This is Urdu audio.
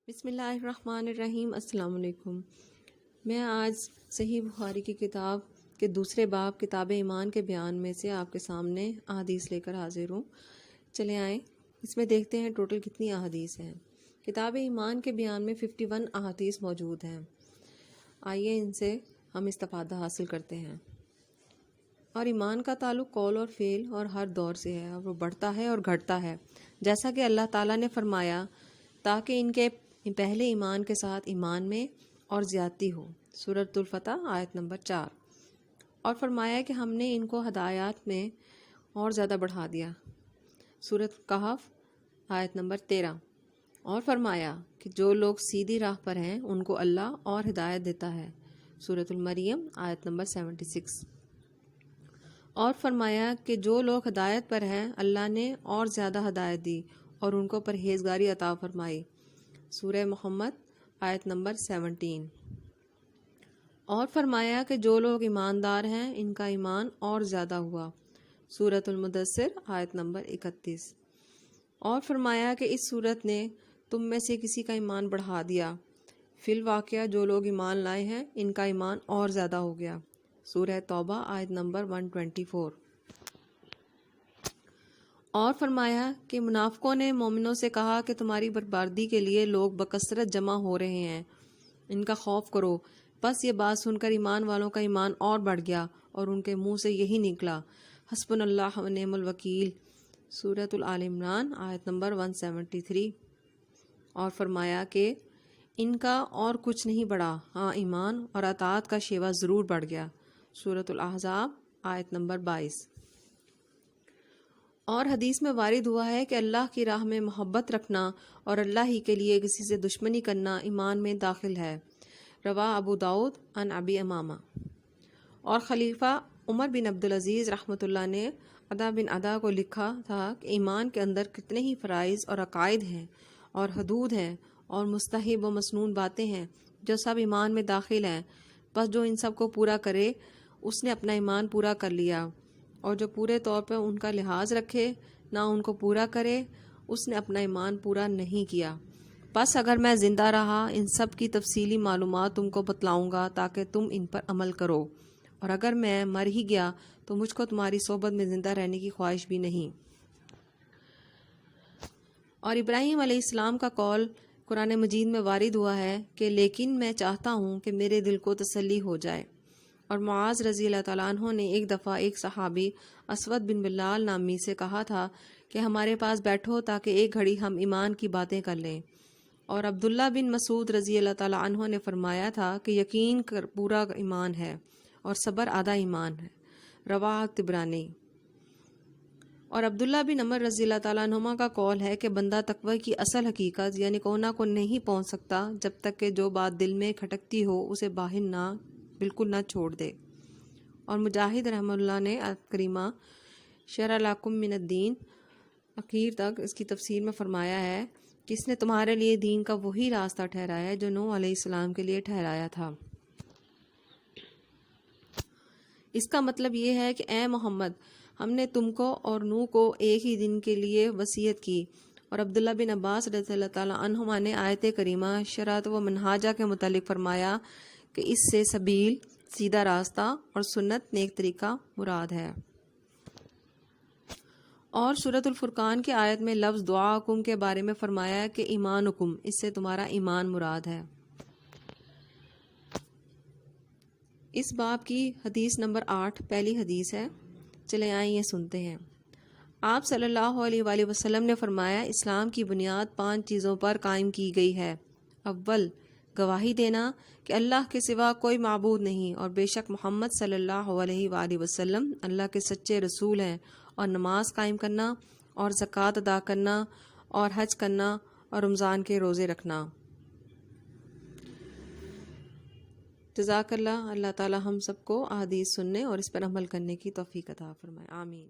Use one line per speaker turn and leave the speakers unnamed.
بسم اللہ الرحمن الرحیم۔ السلام علیکم۔ میں آج صحیح بخاری کی کتاب کے دوسرے باب کتاب ایمان کے بیان میں سے آپ کے سامنے احادیث لے کر حاضر ہوں۔ چلے آئیں اس میں دیکھتے ہیں ٹوٹل کتنی احادیث ہیں۔ کتاب ایمان کے بیان میں 51 احادیث موجود ہیں۔ آئیے ان سے ہم استفادہ حاصل کرتے ہیں۔ اور ایمان کا تعلق قول اور فعل اور ہر دور سے ہے، اور وہ بڑھتا ہے اور گھٹتا ہے، جیسا کہ اللہ تعالیٰ نے فرمایا تاکہ ان کے پہلے ایمان کے ساتھ ایمان میں اور زیادتی ہو، سورۃ الفتح آیت نمبر 4۔ اور فرمایا کہ ہم نے ان کو ہدایات میں اور زیادہ بڑھا دیا، سورۃ کہف آیت نمبر 13۔ اور فرمایا کہ جو لوگ سیدھی راہ پر ہیں ان کو اللہ اور ہدایت دیتا ہے، سورۃ المریم آیت نمبر 76۔ اور فرمایا کہ جو لوگ ہدایت پر ہیں اللہ نے اور زیادہ ہدایت دی اور ان کو پرہیزگاری عطا فرمائی، سورہ محمد آیت نمبر 17۔ اور فرمایا کہ جو لوگ ایماندار ہیں ان کا ایمان اور زیادہ ہوا، سورۃ المدثر آیت نمبر 31۔ اور فرمایا کہ اس صورت نے تم میں سے کسی کا ایمان بڑھا دیا، فی الواقعہ جو لوگ ایمان لائے ہیں ان کا ایمان اور زیادہ ہو گیا، سورہ توبہ آیت نمبر 124۔ اور فرمایا کہ منافقوں نے مومنوں سے کہا کہ تمہاری بربادی کے لیے لوگ بکثرت جمع ہو رہے ہیں، ان کا خوف کرو۔ پس یہ بات سن کر ایمان والوں کا ایمان اور بڑھ گیا اور ان کے منہ سے یہی نکلا، حسبنا اللہ و نعم الوکیل، سورۃ آل عمران آیت نمبر 173۔ اور فرمایا کہ ان کا اور کچھ نہیں بڑھا، ہاں ایمان اور اطاعت کا شیوا ضرور بڑھ گیا، سورۃ الاحزاب آیت نمبر 22۔ اور حدیث میں وارد ہوا ہے کہ اللہ کی راہ میں محبت رکھنا اور اللہ ہی کے لیے کسی سے دشمنی کرنا ایمان میں داخل ہے، رواہ ابو داؤد عن ابی امامہ۔ اور خلیفہ عمر بن عبدالعزیز رحمۃ اللہ نے عطا بن عطا کو لکھا تھا کہ ایمان کے اندر کتنے ہی فرائض اور عقائد ہیں اور حدود ہیں اور مستحب و مسنون باتیں ہیں جو سب ایمان میں داخل ہیں، بس جو ان سب کو پورا کرے اس نے اپنا ایمان پورا کر لیا، اور جو پورے طور پر ان کا لحاظ رکھے نہ ان کو پورا کرے اس نے اپنا ایمان پورا نہیں کیا۔ بس اگر میں زندہ رہا ان سب کی تفصیلی معلومات تم کو بتلاؤں گا تاکہ تم ان پر عمل کرو، اور اگر میں مر ہی گیا تو مجھ کو تمہاری صحبت میں زندہ رہنے کی خواہش بھی نہیں۔ اور ابراہیم علیہ السلام کا قول قرآن مجید میں وارد ہوا ہے کہ لیکن میں چاہتا ہوں کہ میرے دل کو تسلی ہو جائے۔ اور معاذ رضی اللہ تعالیٰ عنہ نے ایک دفعہ ایک صحابی اسود بن بلال نامی سے کہا تھا کہ ہمارے پاس بیٹھو تاکہ ایک گھڑی ہم ایمان کی باتیں کر لیں۔ اور عبداللہ بن مسعود رضی اللہ تعالیٰ عنہ نے فرمایا تھا کہ یقین پورا ایمان ہے اور صبر آدھا ایمان ہے، رواہ طبرانی۔ اور عبداللہ بن عمر رضی اللہ تعالیٰ عنہما کا قول ہے کہ بندہ تقوی کی اصل حقیقت یعنی کونا کو نہیں پہنچ سکتا جب تک کہ جو بات دل میں کھٹکتی ہو اسے باہر بالکل نہ چھوڑ دے۔ اور مجاہد رحمہ اللہ نے کریمہ شرع لکم من الدین اخیر تک اس کی تفسیر میں فرمایا ہے کہ اس نے تمہارے لیے دین کا وہی راستہ ٹھہرایا ہے جو نوح علیہ السلام کے لیے ٹھہرایا تھا۔ اس کا مطلب یہ ہے کہ اے محمد ہم نے تم کو اور نوح کو ایک ہی دن کے لیے وصیت کی۔ اور عبداللہ بن عباس رضی اللہ تعالیٰ عنہما نے آیت کریمہ شرعت و منہاجہ کے متعلق فرمایا کہ اس سے سبیل سیدھا راستہ اور سنت نیک طریقہ مراد ہے۔ اور سورۃ الفرقان کے آیت میں لفظ دعاکم کے بارے میں فرمایا کہ ایمانکم، اس سے تمہارا ایمان مراد ہے۔ اس باب کی حدیث نمبر 8 پہلی حدیث ہے، چلے آئیں یہ سنتے ہیں۔ آپ صلی اللہ علیہ وآلہ وسلم نے فرمایا اسلام کی بنیاد 5 چیزوں پر قائم کی گئی ہے۔ اول، گواہی دینا کہ اللہ کے سوا کوئی معبود نہیں اور بے شک محمد صلی اللہ علیہ وآلہ وسلم اللہ کے سچے رسول ہیں، اور نماز قائم کرنا اور زکوٰۃ ادا کرنا اور حج کرنا اور رمضان کے روزے رکھنا۔ جزاک اللہ، اللہ تعالی ہم سب کو احادیث سننے اور اس پر عمل کرنے کی توفیق عطا فرمائے، آمین۔